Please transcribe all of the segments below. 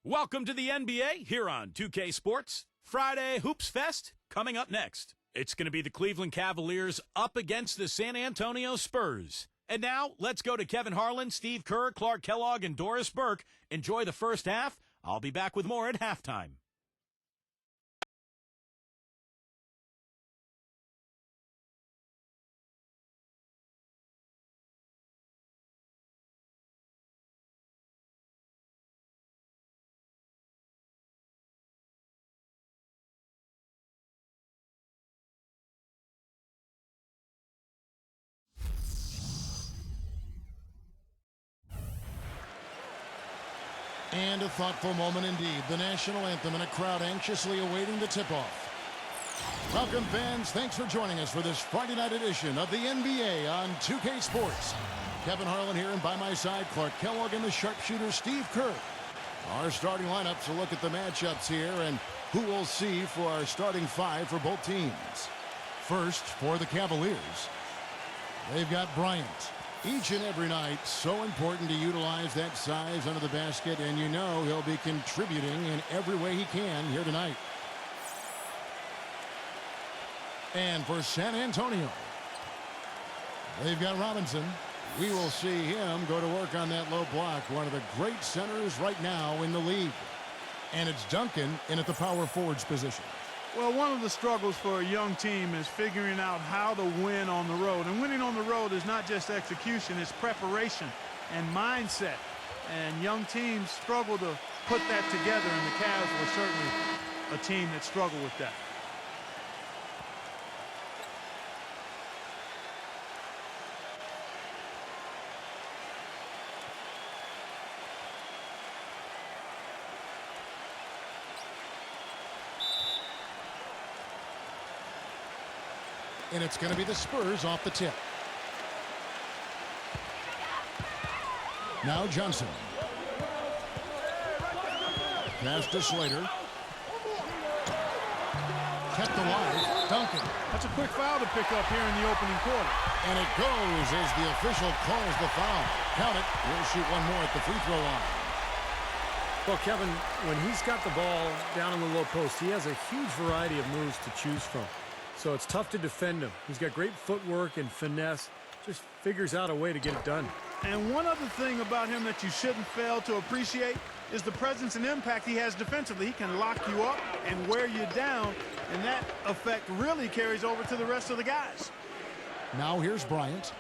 Welcome to the NBA here on 2K Sports. Friday Hoops Fest coming up next. It's going to be the Cleveland Cavaliers up against the San Antonio Spurs. And now, let's go to Kevin Harlan, Steve Kerr, Clark Kellogg, and Doris Burke. Enjoy the first half. I'll be back with more at halftime. And a thoughtful moment indeed. The national anthem and a crowd anxiously awaiting the tip-off. Welcome, fans. Thanks for joining us for this Friday night edition of the NBA on 2K Sports. Kevin Harlan here, and by my side, Clark Kellogg and the sharpshooter Steve Kerr. Our starting lineups will look at the matchups here and who we'll see for our starting five for both teams. First, for the Cavaliers, they've got Bryant. Each and every night, so important to utilize that size under the basket, and you know he'll be contributing in every way he can here tonight. And for San Antonio, they've got Robinson. We will see him go to work on that low block, one of the great centers right now in the league. And it's Duncan in at the power forwards position. Well, one of the struggles for a young team is figuring out how to win on the road. And winning on the road is not just execution, it's preparation and mindset. And young teams struggle to put that together, and the Cavs were certainly a team that struggled with that. And it's going to be the Spurs off the tip. Now Johnson. Pass to Slater. Kept alive. Duncan. That's a quick foul to pick up here in the opening quarter. And it goes as the official calls the foul. Count it. We'll shoot one more at the free throw line. Well, Kevin, when he's got the ball down in the low post, he has a huge variety of moves to choose from. So it's tough to defend him. He's got great footwork and finesse. Just figures out a way to get it done. And one other thing about him that you shouldn't fail to appreciate is the presence and impact he has defensively. He can lock you up and wear you down, and that effect really carries over to the rest of the guys. Now here's Bryant.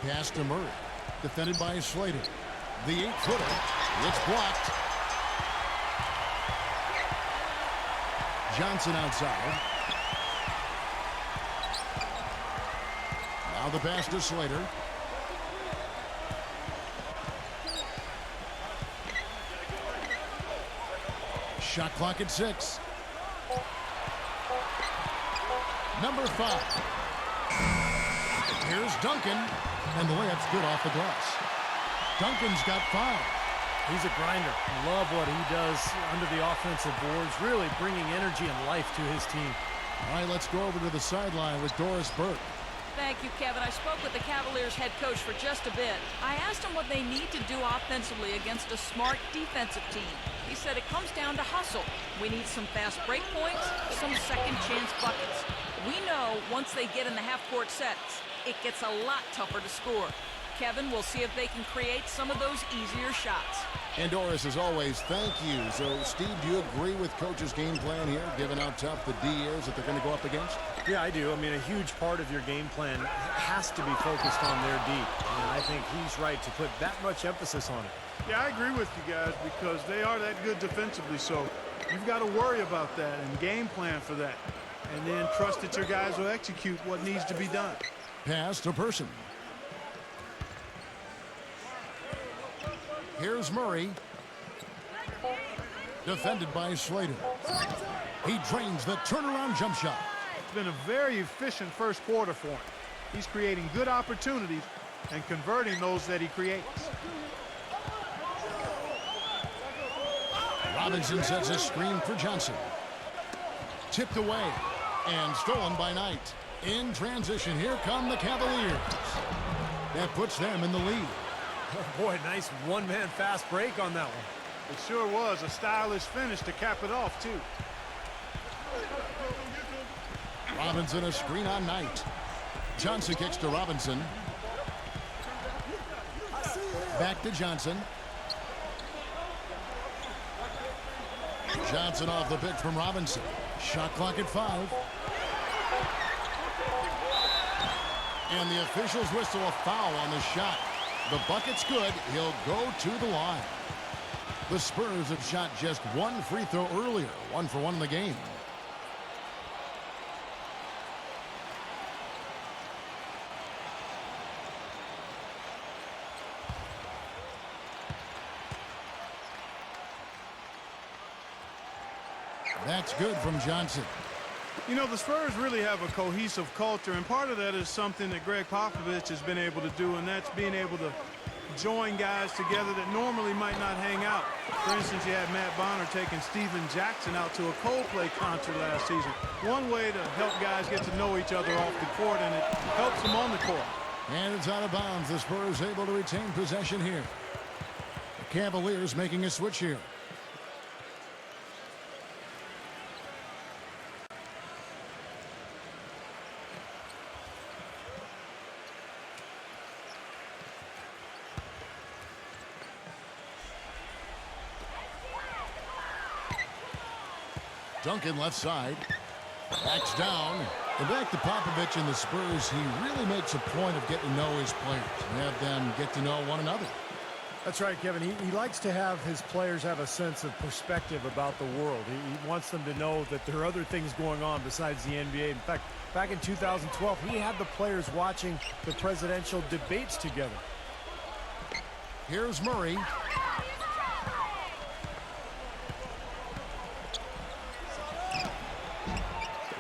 Pass to Murray. Defended by Slater. The 8-footer. It's blocked. Johnson outside. Now the pass to Slater. Shot clock at 6. Number 5. Here's Duncan. And the layup's good off the glass. Duncan's got 5. He's a grinder. Love what he does under the offensive boards, really bringing energy and life to his team. All right, let's go over to the sideline with Doris Burke. Thank you, Kevin. I spoke with the Cavaliers head coach for just a bit. I asked him what they need to do offensively against a smart defensive team. He said it comes down to hustle. We need some fast break points, some second chance buckets. We know once they get in the half-court sets, it gets a lot tougher to score. Kevin, we'll see if they can create some of those easier shots. And Doris, as always, thank you. So, Steve, do you agree with Coach's game plan here, given how tough the D is that they're going to go up against? Yeah, I do. I mean, a huge part of your game plan has to be focused on their D. And I think he's right to put that much emphasis on it. Yeah, I agree with you guys because they are that good defensively, so you've got to worry about that and game plan for that. And then trust that your guys will execute what needs to be done. Pass to Person. Here's Murray. Defended by Slater. He drains the turnaround jump shot. It's been a very efficient first quarter for him. He's creating good opportunities and converting those that he creates. Robinson sets a screen for Johnson. Tipped away and stolen by Knight. In transition, here come the Cavaliers. That puts them in the lead. Oh, boy, nice one-man fast break on that one. It sure was a stylish finish to cap it off, too. Robinson a screen on Knight. Johnson kicks to Robinson. Back to Johnson. Johnson off the pitch from Robinson. Shot clock at 5. And the officials whistle a foul on the shot. The bucket's good. He'll go to the line. The Spurs have shot just one free throw earlier. 1 for 1 in the game. That's good from Johnson. You know, the Spurs really have a cohesive culture, and part of that is something that Greg Popovich has been able to do, and that's being able to join guys together that normally might not hang out. For instance, you had Matt Bonner taking Steven Jackson out to a Coldplay concert last season. One way to help guys get to know each other off the court, and it helps them on the court. And it's out of bounds. The Spurs able to retain possession here. The Cavaliers making a switch here. Duncan left side. Backs down. And back to Popovich and the Spurs. He really makes a point of getting to know his players and have them get to know one another. That's right, Kevin. He likes to have his players have a sense of perspective about the world. He wants them to know that there are other things going on besides the NBA. In fact, back in 2012, he had the players watching the presidential debates together. Here's Murray.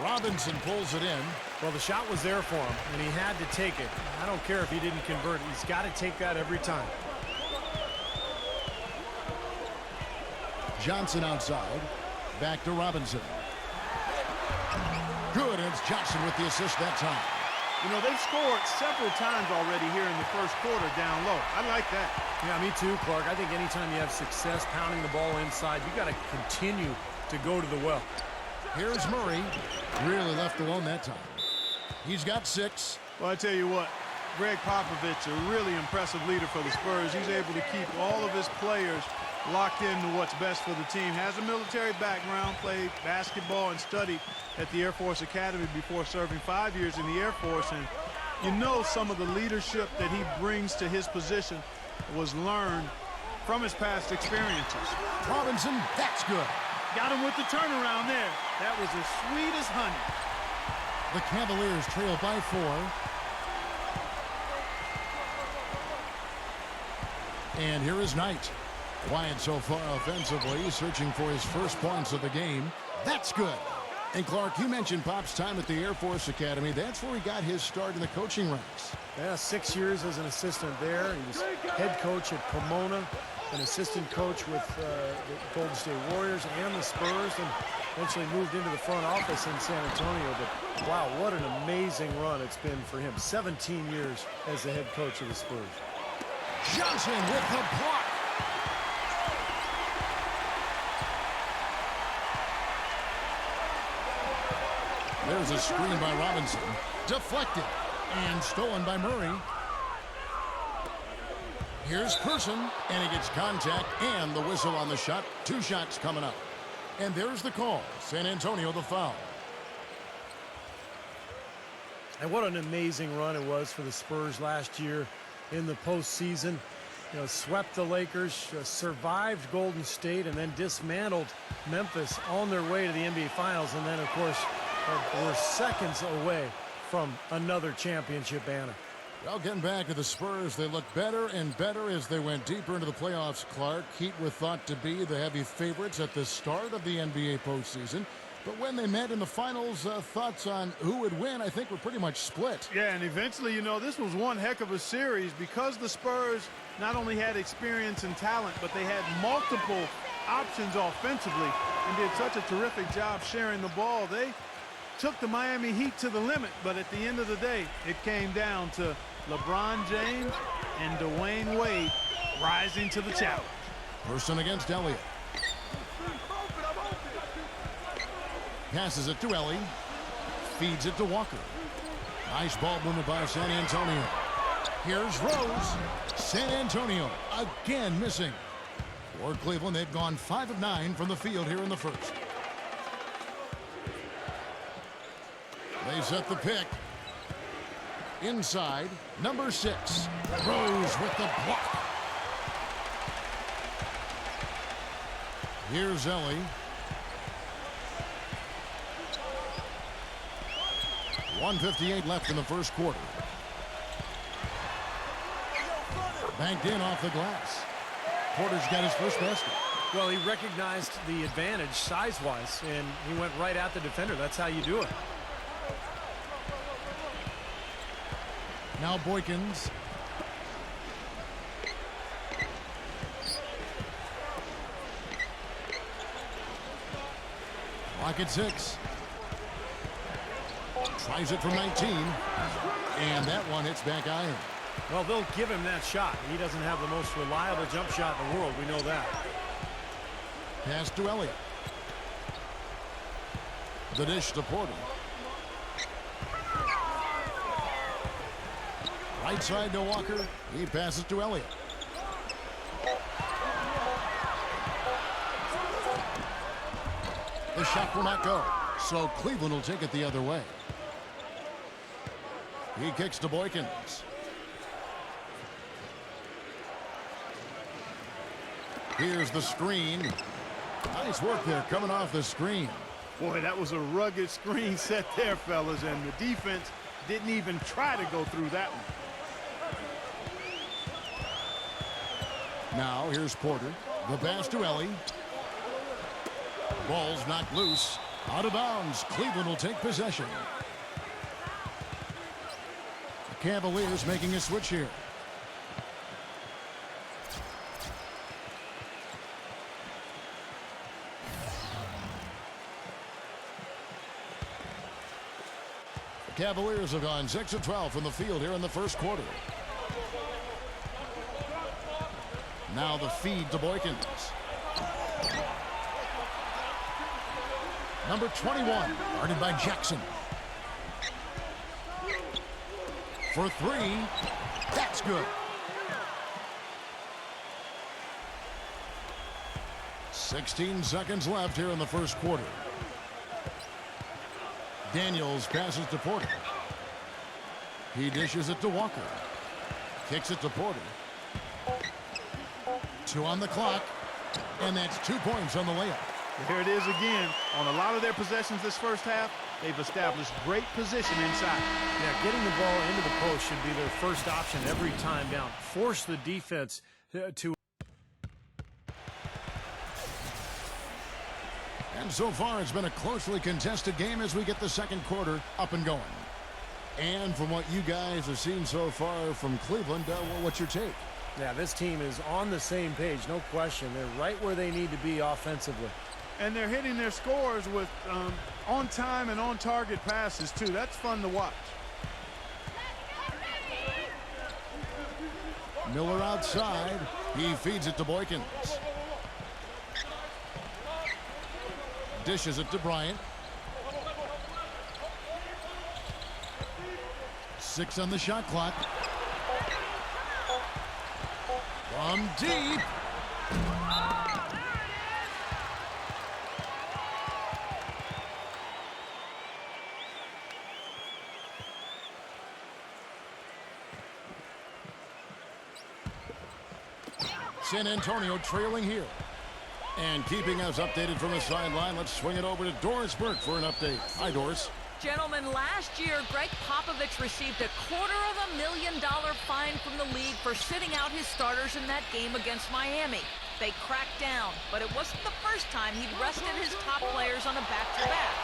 Robinson pulls it in. Well, the shot was there for him, and he had to take it. I don't care if he didn't convert. He's got to take that every time. Johnson outside. Back to Robinson. Good, and it's Johnson with the assist that time. You know, they've scored several times already here in the first quarter down low. I like that. Yeah, me too, Clark. I think anytime you have success pounding the ball inside, you got to continue to go to the well. Here's Murray. Really left alone that time. He's got 6. Well, I tell you what, Greg Popovich, a really impressive leader for the Spurs. He's able to keep all of his players locked into what's best for the team. Has a military background, played basketball and studied at the Air Force Academy before serving 5 years in the Air Force. And you know some of the leadership that he brings to his position was learned from his past experiences. Robinson, that's good. Got him with the turnaround there. That was as sweet as honey. The Cavaliers trail by 4. And here is Knight. Quiet so far offensively, searching for his first points of the game. That's good. And Clark, you mentioned Pop's time at the Air Force Academy. That's where he got his start in the coaching ranks. Yeah, 6 years as an assistant there. He was head coach at Pomona, an assistant coach with the Golden State Warriors and the Spurs, and eventually moved into the front office in San Antonio. But wow, what an amazing run it's been for him. 17 years as the head coach of the Spurs. Johnson with the block. There's a screen by Robinson. Deflected and stolen by Murray. Here's Person, and he gets contact and the whistle on the shot. 2 shots coming up. And there's the call. San Antonio the foul. And what an amazing run it was for the Spurs last year in the postseason. You know, swept the Lakers, survived Golden State, and then dismantled Memphis on their way to the NBA Finals. And then, of course, we're seconds away from another championship banner. Well, getting back to the Spurs, they look better and better as they went deeper into the playoffs, Clark. Heat were thought to be the heavy favorites at the start of the NBA postseason. But when they met in the finals, thoughts on who would win, I think, were pretty much split. Yeah, and eventually, you know, this was one heck of a series because the Spurs not only had experience and talent, but they had multiple options offensively and did such a terrific job sharing the ball. They took the Miami Heat to the limit, but at the end of the day, it came down to LeBron James and Dwayne Wade rising to the challenge. Person against Elliott. Passes it to Ellie. Feeds it to Walker. Nice ball movement by San Antonio. Here's Rose. San Antonio again missing. For Cleveland, they've gone 5 of 9 from the field here in the first. They set the pick. Inside, number 6. Rose with the block. Here's Ellie. .158 left in the first quarter. Banked in off the glass. Porter's got his first basket. Well, he recognized the advantage size-wise, and he went right at the defender. That's how you do it. Now Boykins. Clock at 6. Tries it from 19. And that one hits back iron. Well, they'll give him that shot. He doesn't have the most reliable jump shot in the world. We know that. Pass to Elliott. The dish to Porter. Right side to Walker. He passes to Elliott. The shot will not go. So Cleveland will take it the other way. He kicks to Boykins. Here's the screen. Nice work there coming off the screen. Boy, that was a rugged screen set there, fellas, and the defense didn't even try to go through that one. Now here's Porter. The pass to Ellie. Ball's knocked loose. Out of bounds. Cleveland will take possession. The Cavaliers making a switch here. The Cavaliers have gone 6 of 12 from the field here in the first quarter. Now the feed to Boykins. Number 21, guarded by Jackson. For 3, that's good. 16 seconds left here in the first quarter. Daniels passes to Porter. He dishes it to Walker. Kicks it to Porter. 2 on the clock, and that's 2 points on the layup. There it is again. On a lot of their possessions this first half, they've established great position inside. Yeah, getting the ball into the post should be their first option every time down. Force the defense to... And so far, it's been a closely contested game as we get the second quarter up and going. And from what you guys have seen so far from Cleveland, what's your take? Yeah, this team is on the same page, no question. They're right where they need to be offensively. And they're hitting their scores with on-time and on-target passes, too. That's fun to watch. Miller outside. He feeds it to Boykins. Dishes it to Bryant. 6 on the shot clock. From deep. San Antonio trailing here. And keeping us updated from the sideline, let's swing it over to Doris Burke for an update. Hi, Doris. Gentlemen, last year, Greg Popovich received a $250,000 fine from the league for sitting out his starters in that game against Miami. They cracked down, but it wasn't the first time he'd rested his top players on a back-to-back.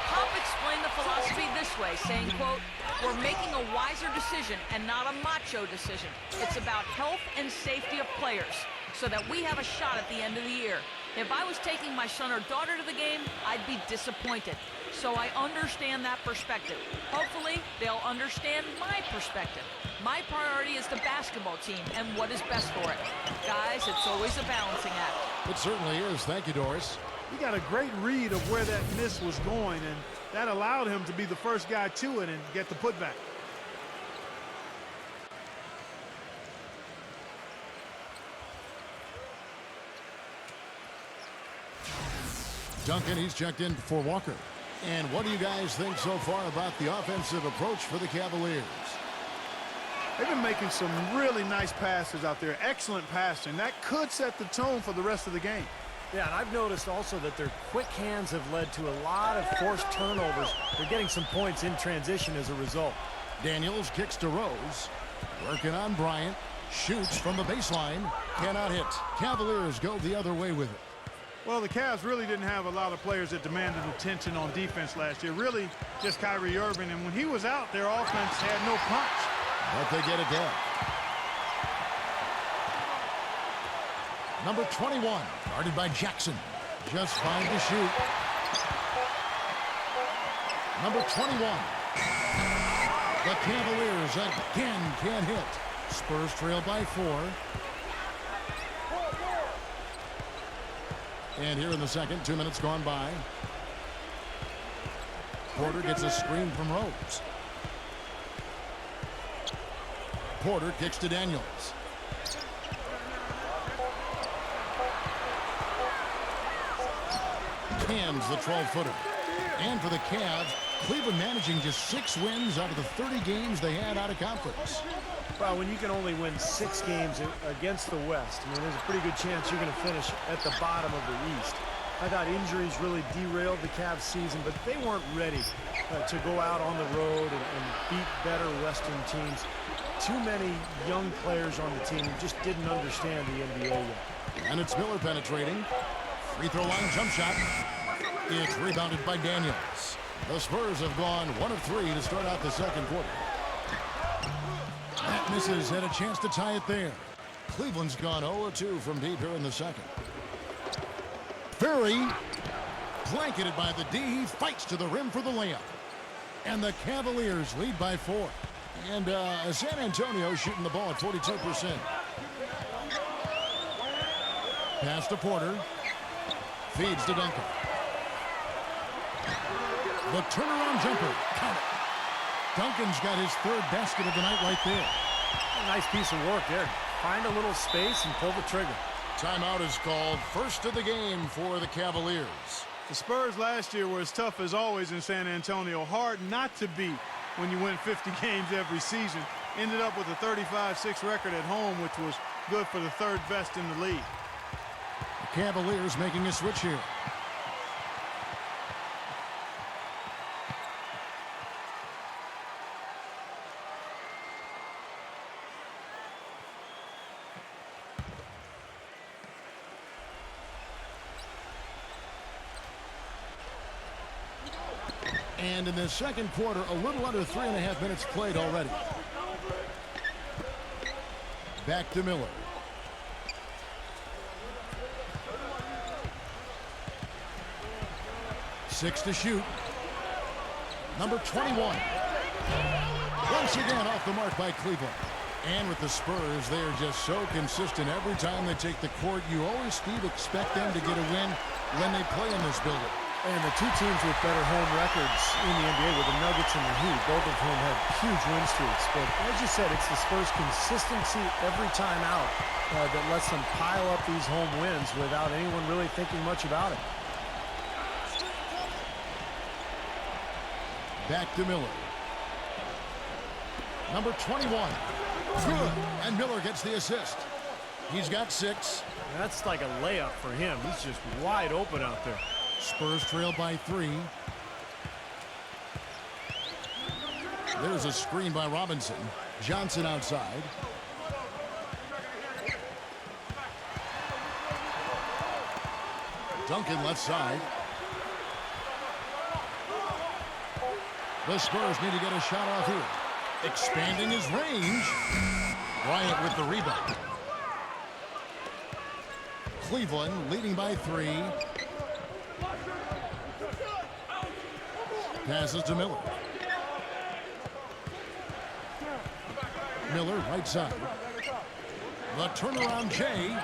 Pop explained the philosophy this way, saying, quote, "We're making a wiser decision and not a macho decision. It's about health and safety of players so that we have a shot at the end of the year. If I was taking my son or daughter to the game, I'd be disappointed. So I understand that perspective. Hopefully, they'll understand my perspective. My priority is the basketball team and what is best for it. Guys, it's always a balancing act. It certainly is. Thank you, Doris. He got a great read of where that miss was going, and that allowed him to be the first guy to it and get the putback. Duncan, he's checked in for Walker. And what do you guys think so far about the offensive approach for the Cavaliers? They've been making some really nice passes out there. Excellent passing. That could set the tone for the rest of the game. Yeah, and I've noticed also that their quick hands have led to a lot of forced turnovers. They're getting some points in transition as a result. Daniels kicks to Rose. Working on Bryant. Shoots from the baseline. Cannot hit. Cavaliers go the other way with it. Well, the Cavs really didn't have a lot of players that demanded attention on defense last year. Really just Kyrie Irving. And when he was out, their offense had no punch. But they get it done. Number 21, guarded by Jackson. Just fine to shoot. Number 21. The Cavaliers again can't hit. Spurs trail by 4. And here in the second, 2 minutes gone by. Porter gets a screen from Rose. Porter kicks to Daniels. Cams the 12-footer. And for the Cavs, Cleveland managing just 6 wins out of the 30 games they had out of conference. Well, when you can only win 6 games against the West, I mean, there's a pretty good chance you're going to finish at the bottom of the East. I thought injuries really derailed the Cavs season, but they weren't ready to go out on the road and beat better Western teams. Too many young players on the team who just didn't understand the NBA yet. And it's Miller penetrating. Free throw line jump shot. It's rebounded by Daniels. The Spurs have gone 1 of 3 to start out the second quarter. That misses, had a chance to tie it there. Cleveland's gone 0 of 2 from deep here in the second. Ferry, blanketed by the D, he fights to the rim for the layup. And the Cavaliers lead by 4. And San Antonio shooting the ball at 42%. Pass to Porter. Feeds to Duncan. The turnaround jumper. Count it. Duncan's got his 3rd basket of the night right there. A nice piece of work there. Find a little space and pull the trigger. Timeout is called. First of the game for the Cavaliers. The Spurs last year were as tough as always in San Antonio. Hard not to beat when you win 50 games every season. Ended up with a 35-6 record at home, which was good for the 3rd best in the league. The Cavaliers making a switch here. And in the second quarter, a little under 3.5 minutes played already. Back to Miller. Six to shoot. Number 21. Once again off the mark by Cleveland. And with the Spurs, they are just so consistent. Every time they take the court, you always, Steve, expect them to get a win when they play in this building. And the 2 teams with better home records in the NBA were the Nuggets and the Heat, both of whom have huge win streaks. But as you said, it's the Spurs' consistency every time out that lets them pile up these home wins without anyone really thinking much about it. Back to Miller. Number 21. Good. And Miller gets the assist. He's got 6. That's like a layup for him. He's just wide open out there. Spurs trail by 3. There's a screen by Robinson. Johnson outside. Duncan left side. The Spurs need to get a shot off here. Expanding his range. Bryant with the rebound. Cleveland leading by 3. Passes to Miller. Miller, right side. The turnaround, Jay.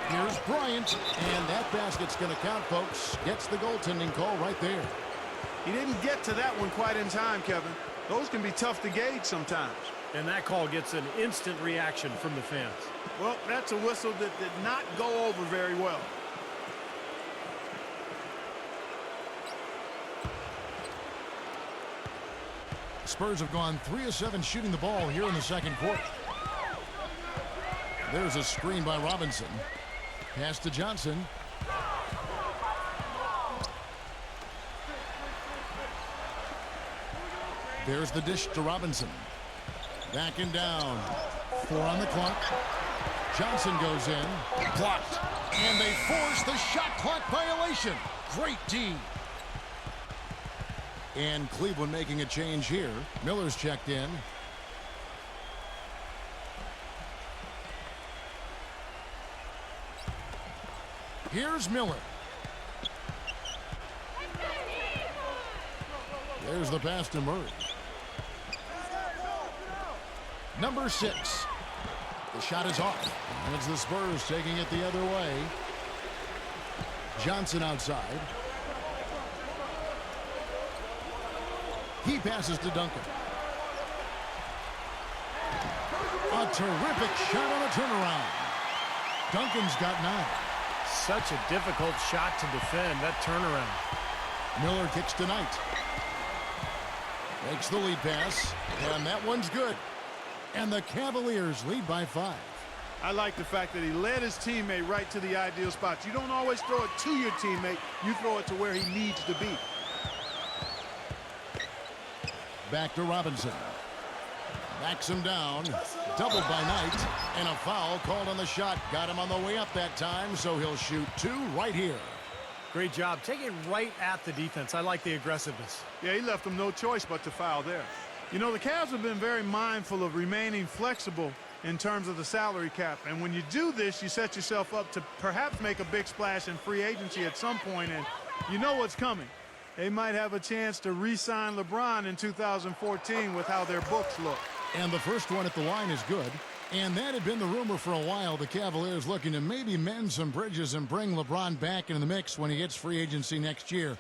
Here's Bryant, and that basket's going to count, folks. Gets the goaltending call right there. He didn't get to that one quite in time, Kevin. Those can be tough to gauge sometimes. And that call gets an instant reaction from the fans. Well, that's a whistle that did not go over very well. Spurs have gone 3 of 7 shooting the ball here in the second quarter. There's a screen by Robinson. Pass to Johnson. There's the dish to Robinson. Back and down. 4 on the clock. Johnson goes in. Blocked. And they force the shot clock violation. Great D. And Cleveland making a change here. Miller's checked in. Here's Miller. There's the pass to Murray. Number 6. The shot is off. And it's the Spurs taking it the other way. Johnson outside. He passes to Duncan. A terrific shot on a turnaround. Duncan's got 9. Such a difficult shot to defend, that turnaround. Miller kicks to Knight. Makes the lead pass, and that one's good. And the Cavaliers lead by 5. I like the fact that he led his teammate right to the ideal spot. You don't always throw it to your teammate. You throw it to where he needs to be. Back to Robinson. Backs him down. Doubled by Knight. And a foul called on the shot. Got him on the way up that time, so he'll shoot 2 right here. Great job. Take it right at the defense. I like the aggressiveness. Yeah, he left them no choice but to foul there. You know, the Cavs have been very mindful of remaining flexible in terms of the salary cap. And when you do this, you set yourself up to perhaps make a big splash in free agency at some point, and you know what's coming. They might have a chance to re-sign LeBron in 2014 with how their books look. And the first one at the line is good. And that had been the rumor for a while. The Cavaliers looking to maybe mend some bridges and bring LeBron back into the mix when he hits free agency next year.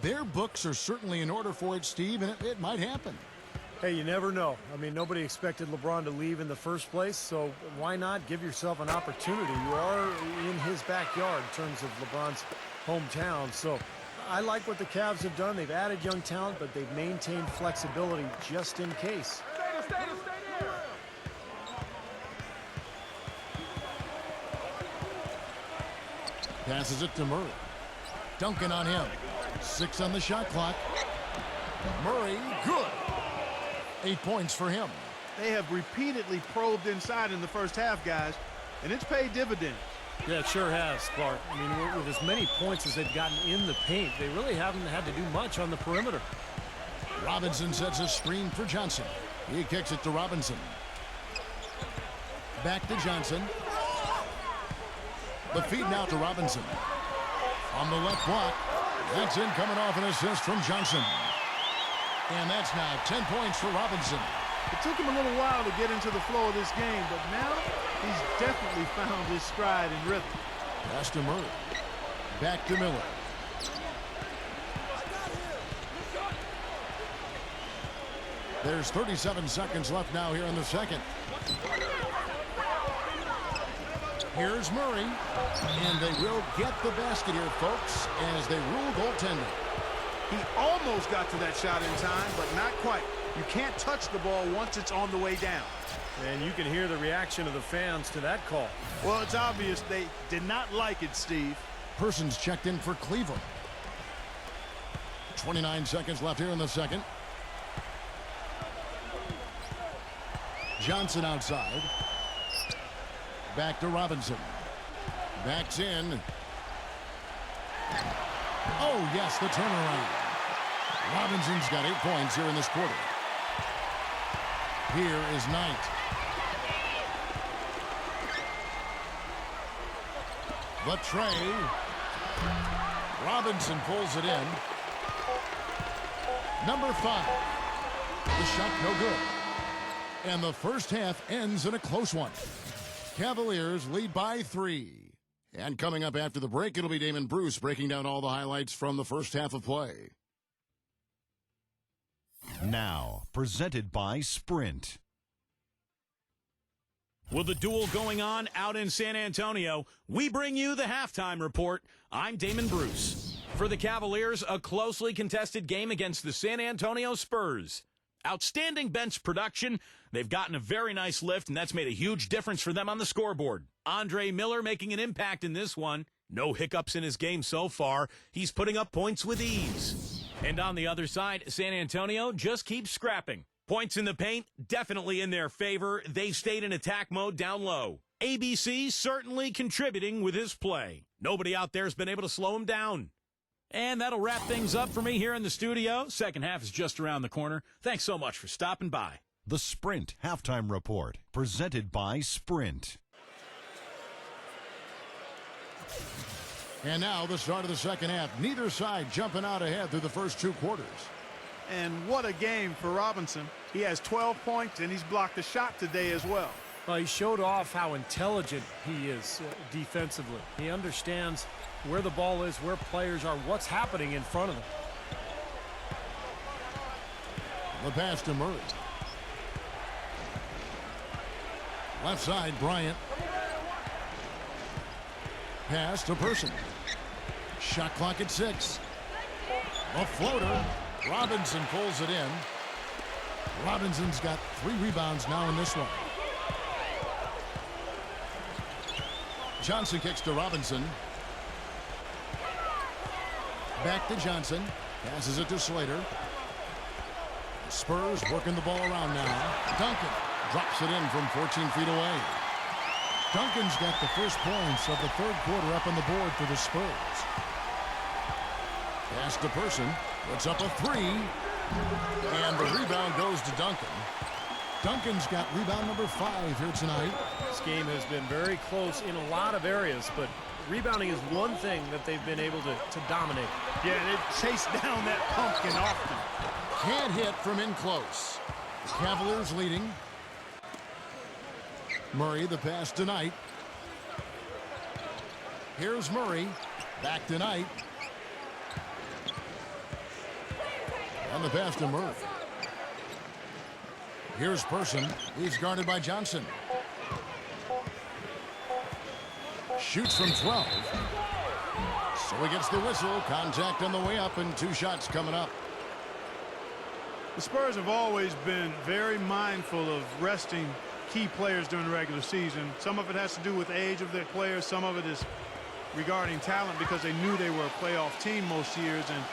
Their books are certainly in order for it, Steve, and it might happen. Hey, you never know. I mean, nobody expected LeBron to leave in the first place, so why not give yourself an opportunity? You are in his backyard in terms of LeBron's hometown, so I like what the Cavs have done. They've added young talent, but they've maintained flexibility just in case. Passes it to Murray. Duncan on him. 6 on the shot clock. Murray, good. 8 points for him. They have repeatedly probed inside in the first half, guys, and it's paid dividends. Yeah, it sure has, Clark. I mean, with as many points as they've gotten in the paint, they really haven't had to do much on the perimeter. Robinson sets a screen for Johnson. He kicks it to Robinson. Back to Johnson. The feed now to Robinson. On the left block. That's in, coming off an assist from Johnson. And that's now 10 points for Robinson. It took him a little while to get into the flow of this game, but now he's definitely found his stride and rhythm. Pass to Murray. Back to Miller. There's 37 seconds left now here in the second. Here's Murray. And they will get the basket here, folks, as they rule goaltending. He almost got to that shot in time, but not quite. You can't touch the ball once it's on the way down. And you can hear the reaction of the fans to that call. Well, it's obvious they did not like it, Steve. Persons checked in for Cleveland. 29 seconds left here in the second. Johnson outside. Back to Robinson. Backs in. Oh, yes, the turnaround. Robinson's got 8 points here in this quarter. Here is Knight. The tray. Robinson pulls it in. Number 5. The shot no good. And the first half ends in a close one. Cavaliers lead by 3. And coming up after the break, it'll be Damon Bruce breaking down all the highlights from the first half of play. Now, presented by Sprint. With the duel going on out in San Antonio, we bring you the halftime report. I'm Damon Bruce. For the Cavaliers, a closely contested game against the San Antonio Spurs. Outstanding bench production. They've gotten a very nice lift, and that's made a huge difference for them on the scoreboard. Andre Miller making an impact in this one. No hiccups in his game so far. He's putting up points with ease. And on the other side, San Antonio just keeps scrapping. Points in the paint, definitely in their favor. They've stayed in attack mode down low. ABC certainly contributing with his play. Nobody out there has been able to slow him down. And that'll wrap things up for me here in the studio. Second half is just around the corner. Thanks so much for stopping by. The Sprint Halftime Report, presented by Sprint. And now the start of the second half. Neither side jumping out ahead through the first 2 quarters. And what a game for Robinson. He has 12 points, and he's blocked a shot today as well. Well, he showed off how intelligent he is defensively. He understands where the ball is, where players are, what's happening in front of them. The pass to Murray. Left side, Bryant. Pass to Person. Shot clock at 6. A floater. Robinson pulls it in. Robinson's got 3 rebounds now in this one. Johnson kicks to Robinson. Back to Johnson. Passes it to Slater. Spurs working the ball around now. Duncan drops it in from 14 feet away. Duncan's got the first points of the third quarter up on the board for the Spurs. Pass to Person. Puts up a 3. And the rebound goes to Duncan. Duncan's got rebound number 5 here tonight. This game has been very close in a lot of areas, but rebounding is one thing that they've been able to dominate. Yeah, they chase down that pumpkin often. Can't hit from in close. The Cavaliers leading. Murray, the pass to Knight. Here's Murray. Back to Knight. And the pass to Murray. Here's Person. He's guarded by Johnson. Shoots from 12. So he gets the whistle. Contact on the way up and 2 shots coming up. The Spurs have always been very mindful of resting key players during the regular season. Some of it has to do with the age of their players. Some of it is regarding talent because they knew they were a playoff team most years. And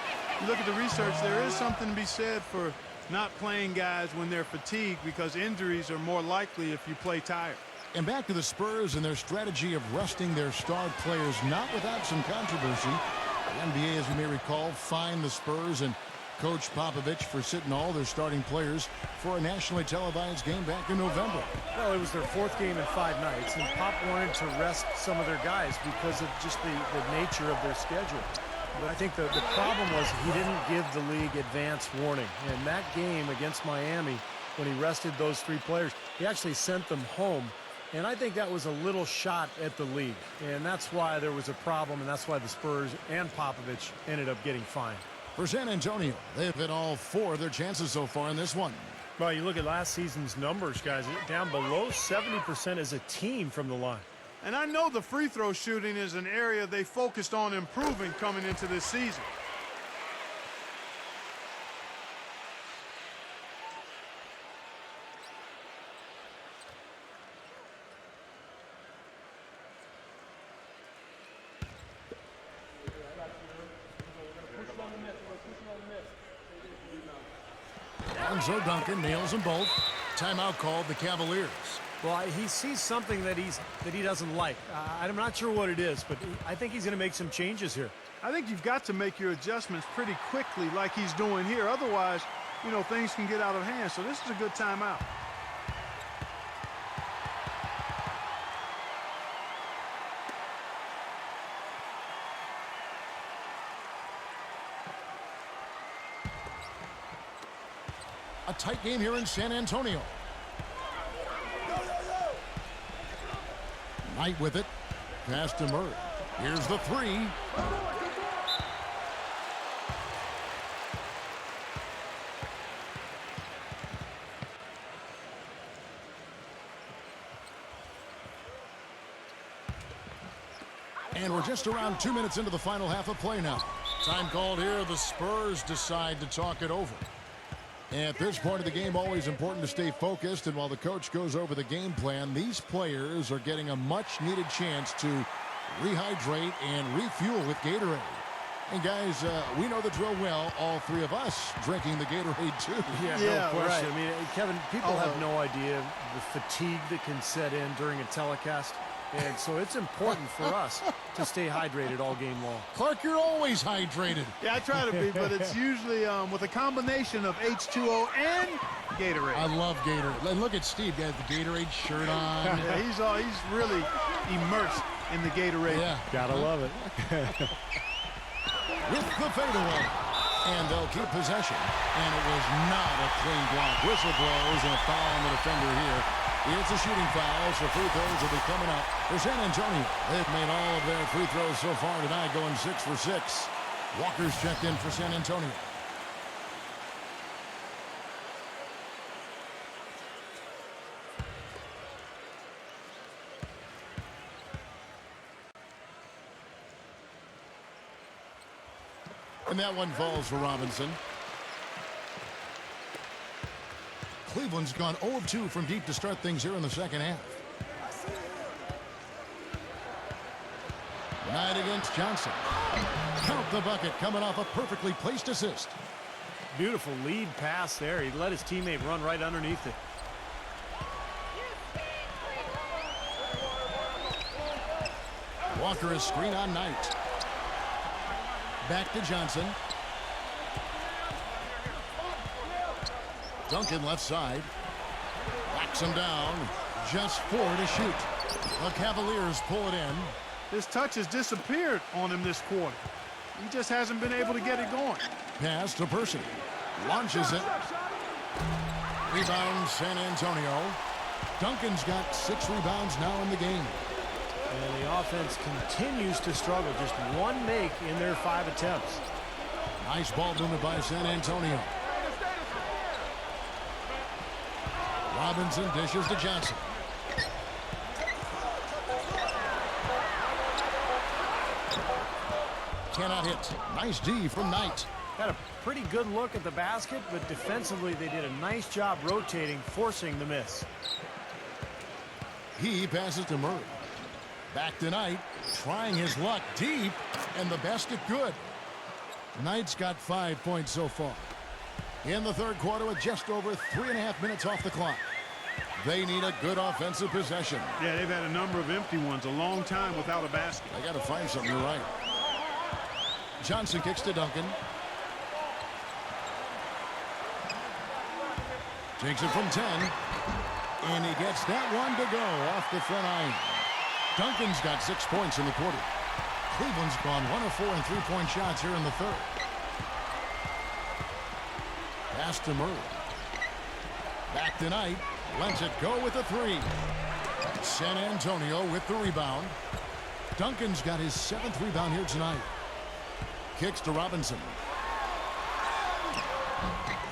you look at the research, there is something to be said for not playing guys when they're fatigued because injuries are more likely if you play tired. And back to the Spurs and their strategy of resting their star players, not without some controversy. The NBA, as you may recall, fined the Spurs and Coach Popovich for sitting all their starting players for a nationally televised game back in November. Well, it was their 4th game in 5 nights, and Pop wanted to rest some of their guys because of just the nature of their schedule. But I think the problem was he didn't give the league advance warning. And that game against Miami, when he rested those 3 players, he actually sent them home. And I think that was a little shot at the league. And that's why there was a problem, and that's why the Spurs and Popovich ended up getting fined. For San Antonio, they've hit all 4 of their chances so far in this one. Well, you look at last season's numbers, guys, down below 70% as a team from the line. And I know the free throw shooting is an area they focused on improving coming into this season. So Duncan nails them both. Timeout called the Cavaliers. Well, he sees something that he doesn't like. I'm not sure what it is, but I think he's going to make some changes here. I think you've got to make your adjustments pretty quickly like he's doing here. Otherwise, you know, things can get out of hand. So this is a good timeout. A tight game here in San Antonio. Knight with it. Pass to Murray. Here's the three. And we're just around 2 minutes into the final half of play now. Time called here. The Spurs decide to talk it over. At this point of the game, always important to stay focused. And while the coach goes over the game plan, these players are getting a much-needed chance to rehydrate and refuel with Gatorade. And guys, we know the drill well. All three of us drinking the Gatorade too. Yeah, no question. Right. I mean, Kevin, people have no idea the fatigue that can set in during a telecast. And so it's important for us to stay hydrated all game long. Clark, you're always hydrated. Yeah, I try to be, but it's usually with a combination of H2O and Gatorade. I love Gatorade. And look at Steve, got the Gatorade shirt on. Yeah, he's really immersed in the Gatorade. Yeah, gotta love it. With the fadeaway. And they'll keep possession. And it was not a clean block. Whistle blows and a foul on the defender here. It's a shooting foul, so free throws will be coming up for San Antonio. They've made all of their free throws so far tonight, going 6 for 6. Walker's checked in for San Antonio. And that one falls for Robinson. Cleveland's gone 0 of 2 from deep to start things here in the second half. Knight against Johnson. Count the bucket, coming off a perfectly placed assist. Beautiful lead pass there. He let his teammate run right underneath it. Walker is screen on Knight. Back to Johnson. Duncan left side. Whacks him down. Just 4 to shoot. The Cavaliers pull it in. His touch has disappeared on him this quarter. He just hasn't been able to get it going. Pass to Person. Launches it. Rebound San Antonio. Duncan's got 6 rebounds now in the game. And the offense continues to struggle. Just 1 make in their 5 attempts. Nice ball movement by San Antonio. Robinson dishes to Johnson. Cannot hit. Nice D from Knight. Got a pretty good look at the basket, but defensively they did a nice job rotating, forcing the miss. He passes to Murray. Back to Knight, trying his luck deep, and the basket good. Knight's got 5 points so far. In the third quarter with just over 3.5 minutes off the clock. They need a good offensive possession. Yeah, they've had a number of empty ones, a long time without a basket. They got to find something, you're right. Johnson kicks to Duncan. Takes it from 10. And he gets that one to go off the front iron. Duncan's got 6 points in the quarter. Cleveland's gone 1 of 4 in 3-point shots here in the third. Pass to Murray. Back to Knight. Lets it go with a 3. San Antonio with the rebound. Duncan's got his 7th rebound here tonight. Kicks to Robinson.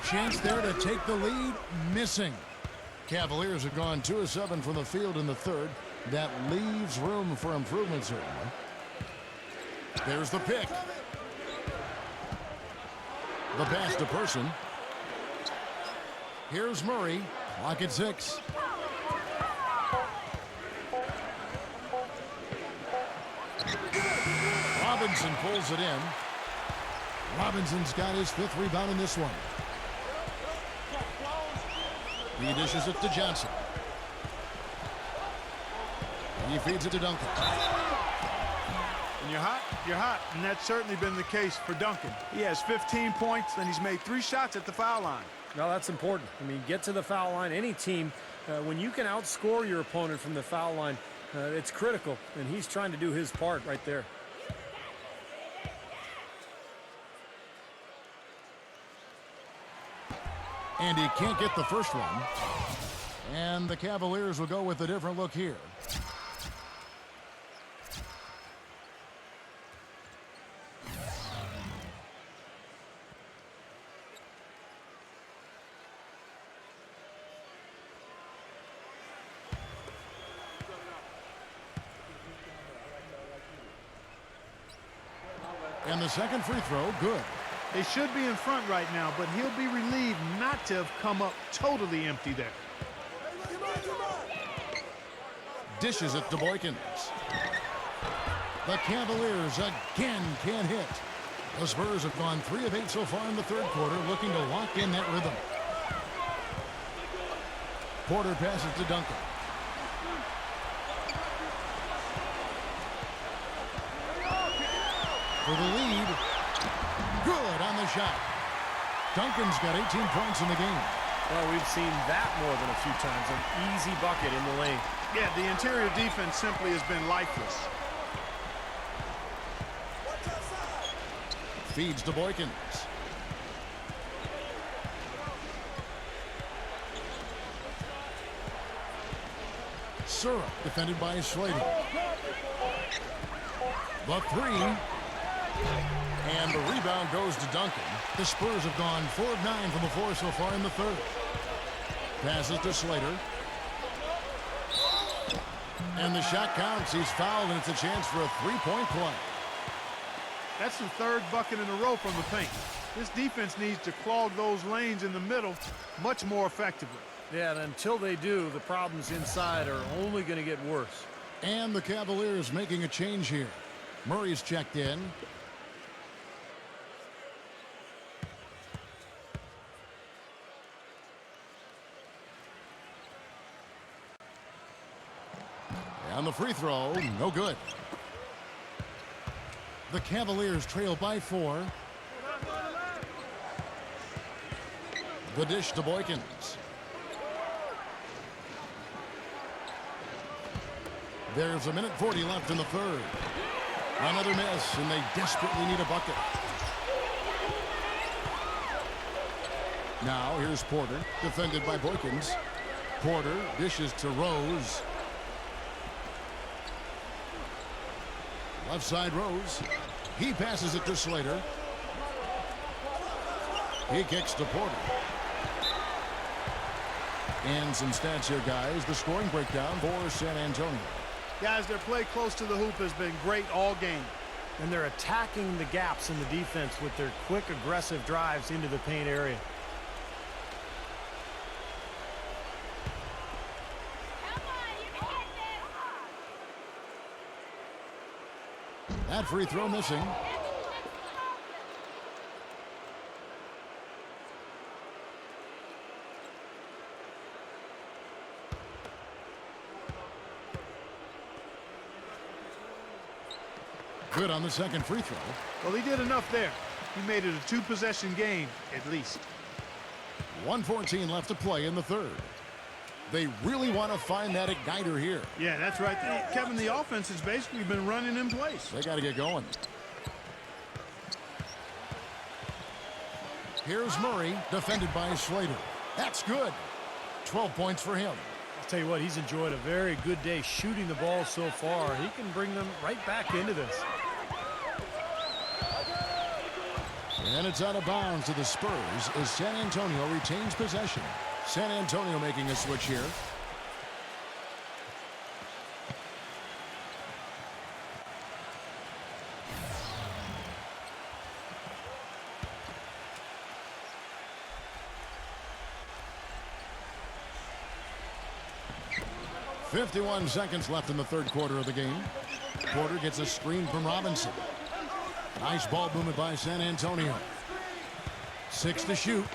Chance there to take the lead. Missing. Cavaliers have gone 2 of 7 from the field in the third. That leaves room for improvement, certainly. There's the pick. The pass to Person. Here's Murray. Clock at 6. Robinson pulls it in. Robinson's got his 5th rebound in this one. He dishes it to Johnson. He feeds it to Duncan. And you're hot, and that's certainly been the case for Duncan. He has 15 points, and he's made 3 shots at the foul line. No, that's important. I mean, get to the foul line. Any team, when you can outscore your opponent from the foul line, it's critical, and he's trying to do his part right there. And he can't get the first one. And the Cavaliers will go with a different look here. And the second free throw, good. They should be in front right now, but he'll be relieved not to have come up totally empty there. Dishes it to Boykins. The Cavaliers again can't hit. The Spurs have gone 3 of 8 so far in the third quarter, looking to lock in that rhythm. Porter passes to Duncan. For the lead. Good on the shot. Duncan's got 18 points in the game. Well, we've seen that more than a few times. An easy bucket in the lane. Yeah, the interior defense simply has been lifeless. Feeds to Boykins. Syrup defended by Slater. The three. And the rebound goes to Duncan. The Spurs have gone 4 of 9 from the floor so far in the third. Passes to Slater. And the shot counts. He's fouled, and it's a chance for a three-point play. That's the third bucket in a row from the paint. This defense needs to clog those lanes in the middle much more effectively. Yeah, and until they do, the problems inside are only going to get worse. And the Cavaliers making a change here. Murray's checked in. And the free throw, no good. The Cavaliers trail by 4. The dish to Boykins. There's 1:40 left in the third. Another miss, and they desperately need a bucket. Now here's Porter, defended by Boykins. Porter dishes to Rose. Left side Rose. He passes it to Slater. He kicks to Porter. And some stats here, guys. The scoring breakdown for San Antonio. Guys, their play close to the hoop has been great all game. And they're attacking the gaps in the defense with their quick, aggressive drives into the paint area. That free throw missing. Good on the second free throw. Well, he did enough there. He made it a 2-possession game, at least. 1:14 left to play in the third. They really want to find that igniter here. Yeah, that's right. Kevin, the offense has basically been running in place. They got to get going. Here's Murray, defended by Slater. That's good. 12 points for him. I'll tell you what, he's enjoyed a very good day shooting the ball so far. He can bring them right back into this. And it's out of bounds to the Spurs as San Antonio retains possession. San Antonio making a switch here. .51 seconds left in the third quarter of the game. Porter gets a screen from Robinson. Nice ball movement by San Antonio. 6 to shoot.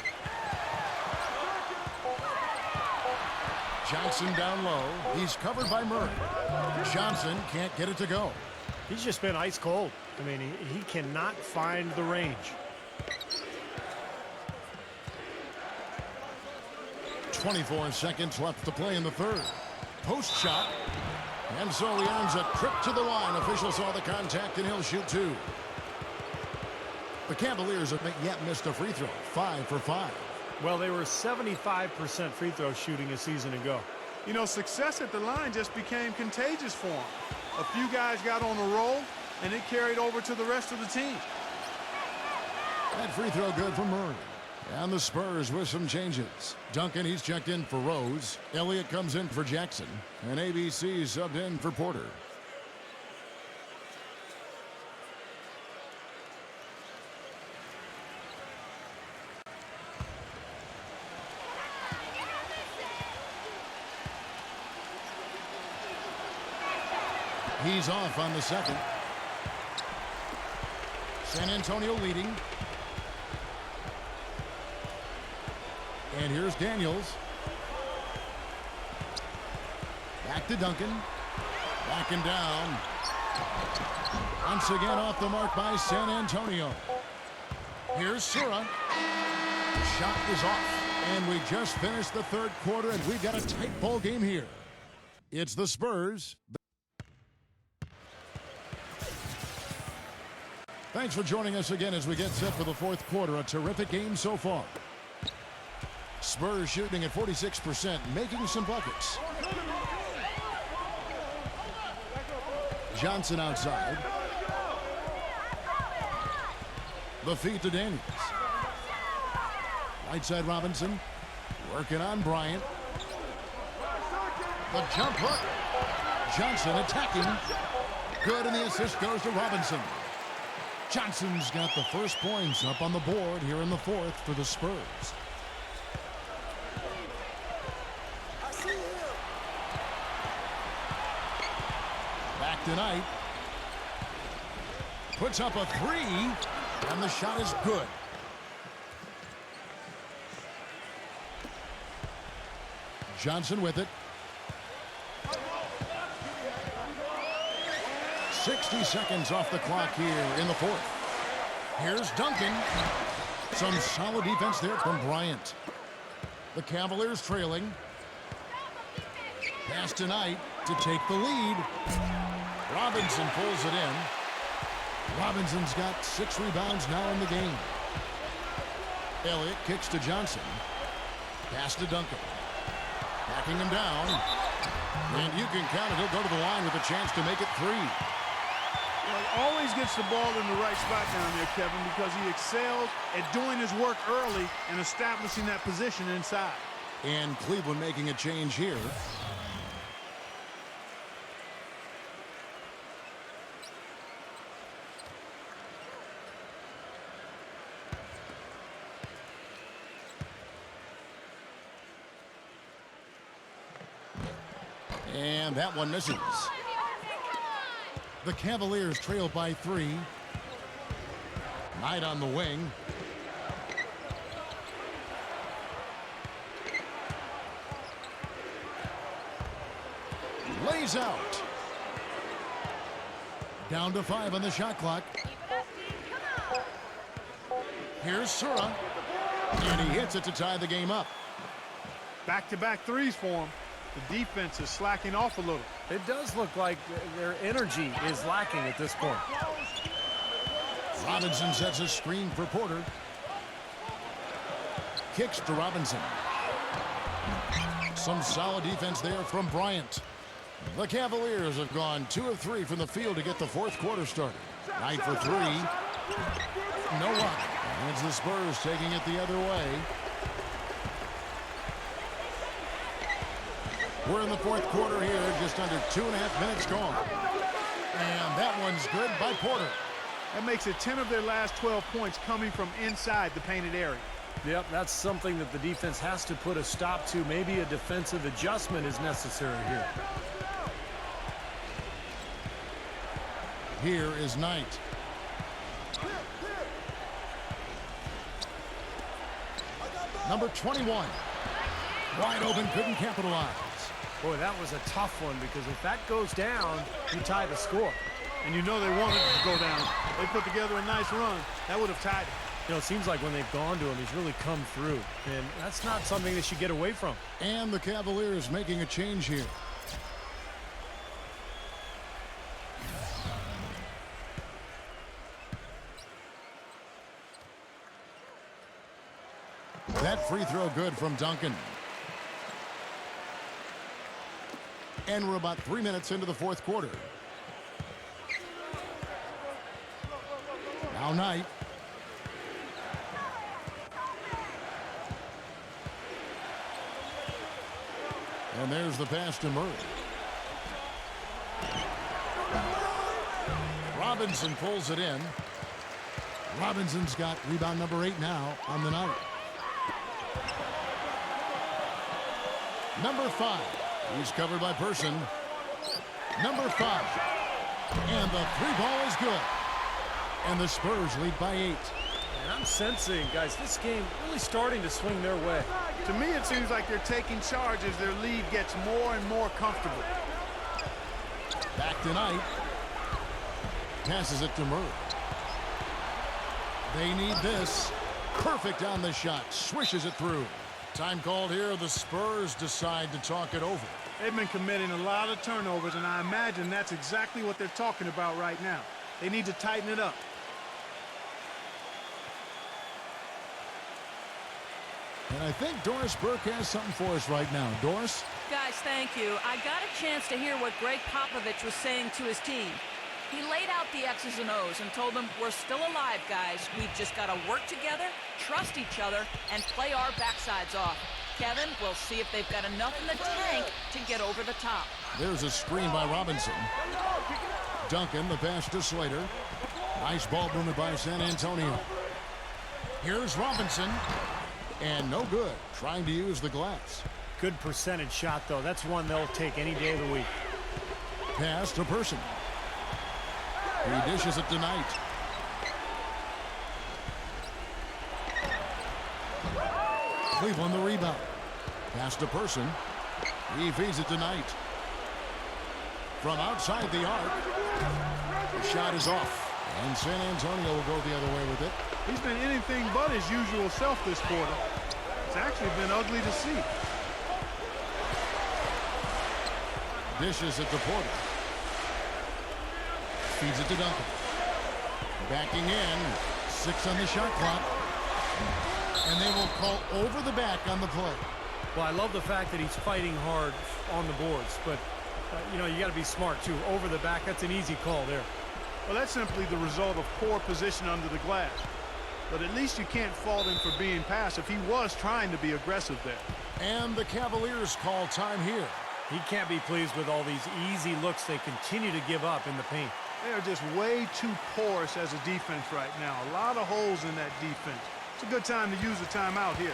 Johnson down low. He's covered by Murray. Johnson can't get it to go. He's just been ice cold. I mean, he cannot find the range. 24 seconds left to play in the third. Post shot. And so he earns a trip to the line. Official saw the contact, and he'll shoot 2. The Cavaliers have yet missed a free throw. 5 for 5. Well, they were 75% free throw shooting a season ago. You know, success at the line just became contagious for them. A few guys got on a roll, and it carried over to the rest of the team. That free throw good for Murray. And the Spurs with some changes. Duncan, he's checked in for Rose. Elliott comes in for Jackson. And ABC subbed in for Porter. He's off on the second. San Antonio leading. And here's Daniels. Back to Duncan. Backing down. Once again off the mark by San Antonio. Here's Sura. The shot is off. And we just finished the third quarter, and we've got a tight ball game here. It's the Spurs. Thanks for joining us again as we get set for the fourth quarter. A terrific game so far. Spurs shooting at 46%, making some buckets. Johnson outside. The feed to Daniels. Right side Robinson. Working on Bryant. The jump hook. Johnson attacking. Good, and the assist goes to Robinson. Johnson's got the first points up on the board here in the fourth for the Spurs. Back tonight. Puts up a three, and the shot is good. Johnson with it. 60 seconds off the clock here in the fourth. Here's Duncan. Some solid defense there from Bryant. The Cavaliers trailing. Pass tonight to take the lead. Robinson pulls it in. Robinson's got 6 rebounds now in the game. Elliott kicks to Johnson. Pass to Duncan. Backing him down. And you can count it. He'll go to the line with a chance to make it 3. Well, he always gets the ball in the right spot down there, Kevin, because he excels at doing his work early and establishing that position inside. And Cleveland making a change here. And that one misses. The Cavaliers trail by 3. Knight on the wing. Lays out. Down to 5 on the shot clock. Here's Sura. And he hits it to tie the game up. Back-to-back threes for him. The defense is slacking off a little. It does look like their energy is lacking at this point. Robinson sets a screen for Porter. Kicks to Robinson. Some solid defense there from Bryant. The Cavaliers have gone 2 of 3 from the field to get the fourth quarter started. Knight for 3. No luck. And it's the Spurs taking it the other way. We're in the fourth quarter here, just under 2.5 minutes gone. And that one's good by Porter. That makes it 10 of their last 12 points coming from inside the painted area. Yep, that's something that the defense has to put a stop to. Maybe a defensive adjustment is necessary here. Here is Knight. Number 21. Wide open, couldn't capitalize. Boy, that was a tough one because if that goes down, you tie the score. And you know they wanted it to go down. They put together a nice run. That would have tied it. You know, it seems like when they've gone to him, he's really come through. And that's not something they should get away from. And the Cavaliers making a change here. That free throw good from Duncan. And we're about 3 minutes into the fourth quarter. Now Knight. And there's the pass to Murray. Robinson pulls it in. Robinson's got rebound number 8 now on the night. Number 5. He's covered by Person. Number 5. And the three ball is good. And the Spurs lead by 8. And I'm sensing, guys, this game really starting to swing their way. To me, it seems like they're taking charge as their lead gets more and more comfortable. Back to Knight. Passes it to Murray. They need this. Perfect on the shot. Swishes it through. Time called here. The Spurs decide to talk it over. They've been committing a lot of turnovers, and I imagine that's exactly what they're talking about right now. They need to tighten it up. And I think Doris Burke has something for us right now. Doris? Guys, thank you. I got a chance to hear what Greg Popovich was saying to his team. He laid out the X's and O's and told them, we're still alive, guys. We've just got to work together, trust each other, and play our backsides off. Kevin, we'll see if they've got enough in the tank to get over the top. There's a screen by Robinson. Duncan, the pass to Slater. Nice ball movement by San Antonio. Here's Robinson. And no good. Trying to use the glass. Good percentage shot, though. That's one they'll take any day of the week. Pass to Person. He dishes it to Knight. Cleveland the rebound. Pass to Person. He feeds it to Knight. From outside the arc. The shot is off. And San Antonio will go the other way with it. He's been anything but his usual self this quarter. It's actually been ugly to see. Dishes it to Porter. Feeds it to Duncan. Backing in. 6 on the shot clock. And they will call over the back on the play. Well, I love the fact that he's fighting hard on the boards, but, you know, you got to be smart, too. Over the back, that's an easy call there. Well, that's simply the result of poor position under the glass. But at least you can't fault him for being passive. He was trying to be aggressive there. And the Cavaliers call time here. He can't be pleased with all these easy looks they continue to give up in the paint. They are just way too porous as a defense right now. A lot of holes in that defense. It's a good time to use a timeout here.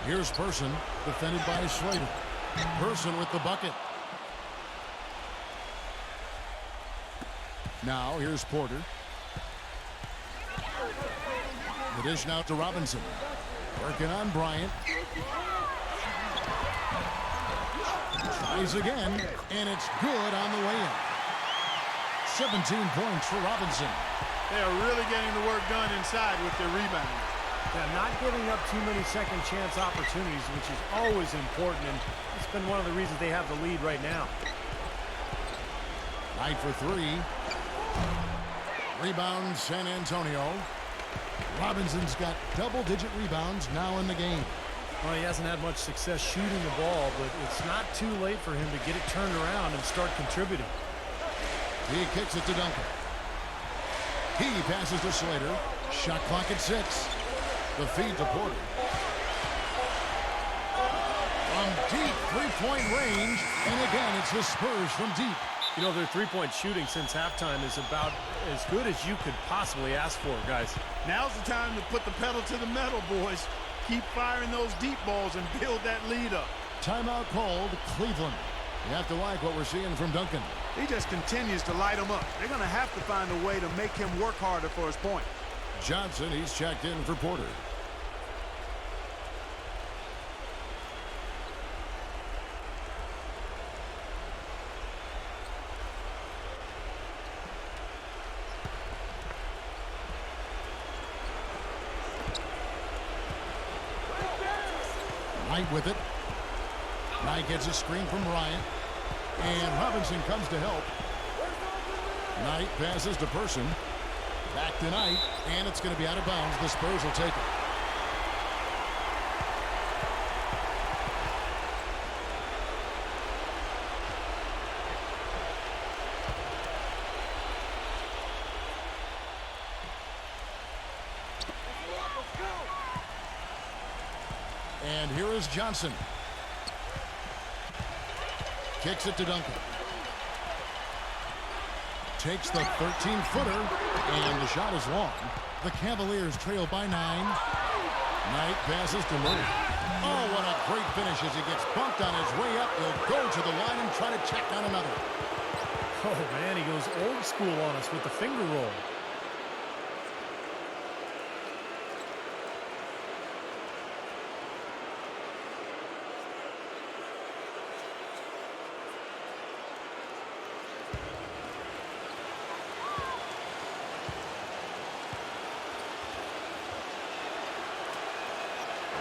Here's Person, defended by Slater. Person with the bucket. Now, here's Porter. The dish now to Robinson. Working on Bryant. Tries again, and it's good on the way in. 17 points for Robinson. They are really getting the work done inside with their rebound. Yeah, not giving up too many second chance opportunities, which is always important, and it's been one of the reasons they have the lead right now. Knight for 3. Rebound San Antonio. Robinson's got double-digit rebounds now in the game. Well, he hasn't had much success shooting the ball, but it's not too late for him to get it turned around and start contributing. He kicks it to Duncan. He passes to Slater. Shot clock at 6. The feed to Porter. From deep three-point range, and again, it's the Spurs from deep. You know, their three-point shooting since halftime is about as good as you could possibly ask for, guys. Now's the time to put the pedal to the metal, boys. Keep firing those deep balls and build that lead up. Timeout called, Cleveland. You have to like what we're seeing from Duncan. He just continues to light them up. They're going to have to find a way to make him work harder for his point. Johnson, he's checked in for Porter. Knight with it. Knight gets a screen from Bryant. And Robinson comes to help. Knight passes to Person. Back to Knight. And it's going to be out of bounds. The Spurs will take it. And here is Johnson. Kicks it to Duncan. Takes the 13-footer, and the shot is long. The Cavaliers trail by 9. Knight passes to Murray. Oh, what a great finish as he gets bumped on his way up. He'll go to the line and try to check on another. Oh, man, he goes old school on us with the finger roll.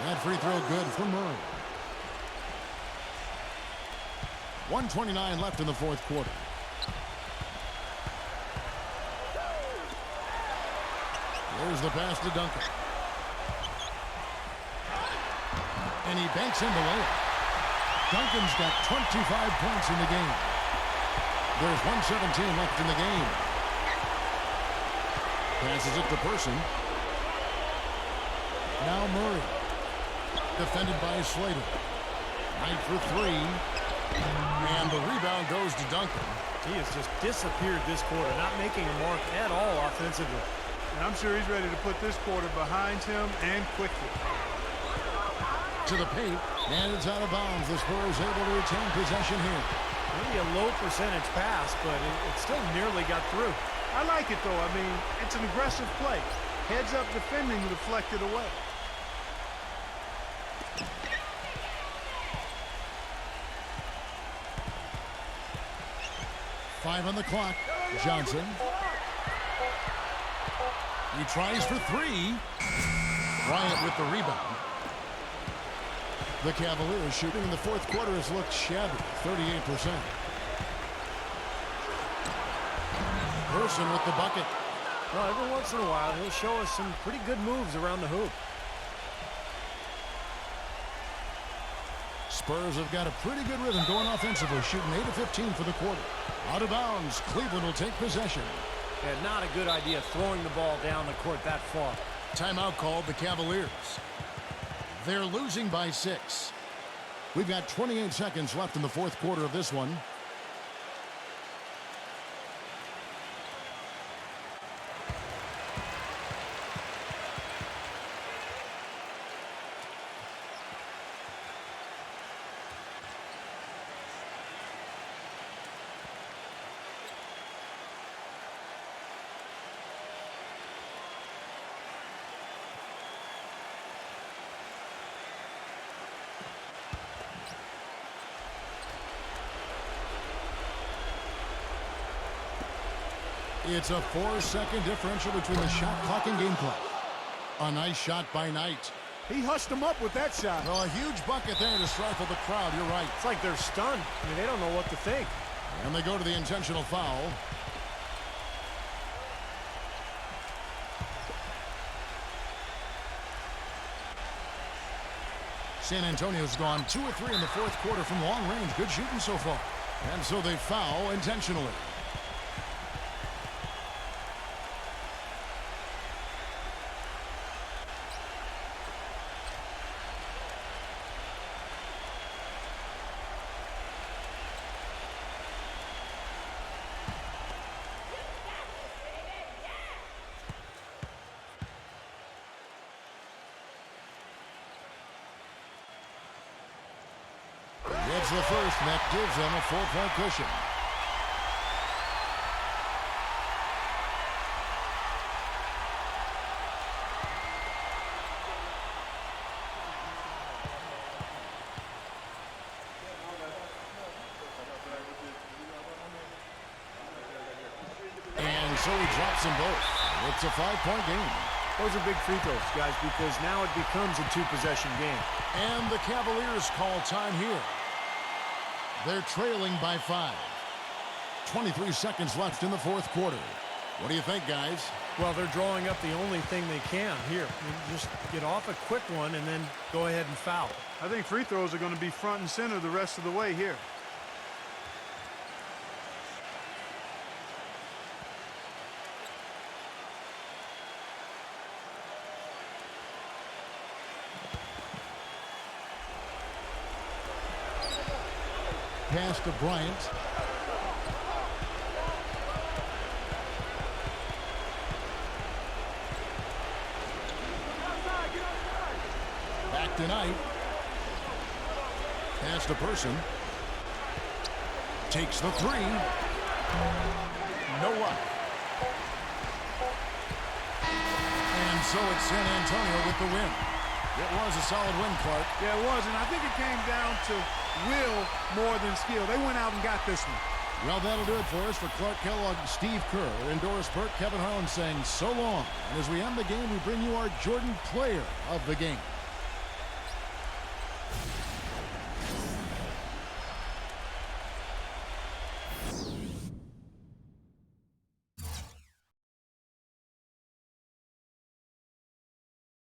That free throw good for Murray. 1:29 left in the fourth quarter. There's the pass to Duncan. And he banks in the layup. Duncan's got 25 points in the game. There's 1:17 left in the game. Passes it to Person. Now Murray. Defended by Slater. Knight for 3. And the rebound goes to Duncan. He has just disappeared this quarter, not making a mark at all offensively. And I'm sure he's ready to put this quarter behind him and quickly. To the paint, and it's out of bounds. The Spurs able to retain possession here. Maybe a low percentage pass, but it still nearly got through. I like it, though. I mean, it's an aggressive play. Heads up defending deflected away. Five on the clock. Johnson. He tries for 3. Bryant with the rebound. The Cavaliers shooting in the fourth quarter has looked shabby, 38%. Person with the bucket. Well, every once in a while, he'll show us some pretty good moves around the hoop. Spurs have got a pretty good rhythm going offensively, shooting 8 of 15 for the quarter. Out of bounds, Cleveland will take possession. Yeah, not a good idea throwing the ball down the court that far. Timeout called the Cavaliers. They're losing by 6. We've got 28 seconds left in the fourth quarter of this one. It's a 4-second differential between the shot clock and game clock. A nice shot by Knight. He hushed him up with that shot. Well, a huge bucket there to stifle the crowd. You're right. It's like they're stunned. I mean, they don't know what to think. And they go to the intentional foul. San Antonio's gone 2 of 3 in the fourth quarter from long range. Good shooting so far. And so they foul intentionally. Gets the first, and that gives them a 4-point cushion. And so he drops them both. It's a 5-point game. Those are big free throws, guys, because now it becomes a 2-possession game. And the Cavaliers call time here. They're trailing by 5. 23 seconds left in the fourth quarter. What do you think, guys? Well, they're drawing up the only thing they can here. Just get off a quick one and then go ahead and foul. I think free throws are going to be front and center the rest of the way here. pass to Bryant. Back to Knight. Pass to Person. Takes the three. No luck. And so it's San Antonio with the win. It was a solid win, Clark. Yeah, it was, and I think it came down to will more than skill. They went out and got this one. Well, that'll do it for us. For Clark Kellogg, Steve Kerr, and Doris Burke, Kevin Harlan saying so long. And as we end the game, we bring you our Jordan Player of the Game.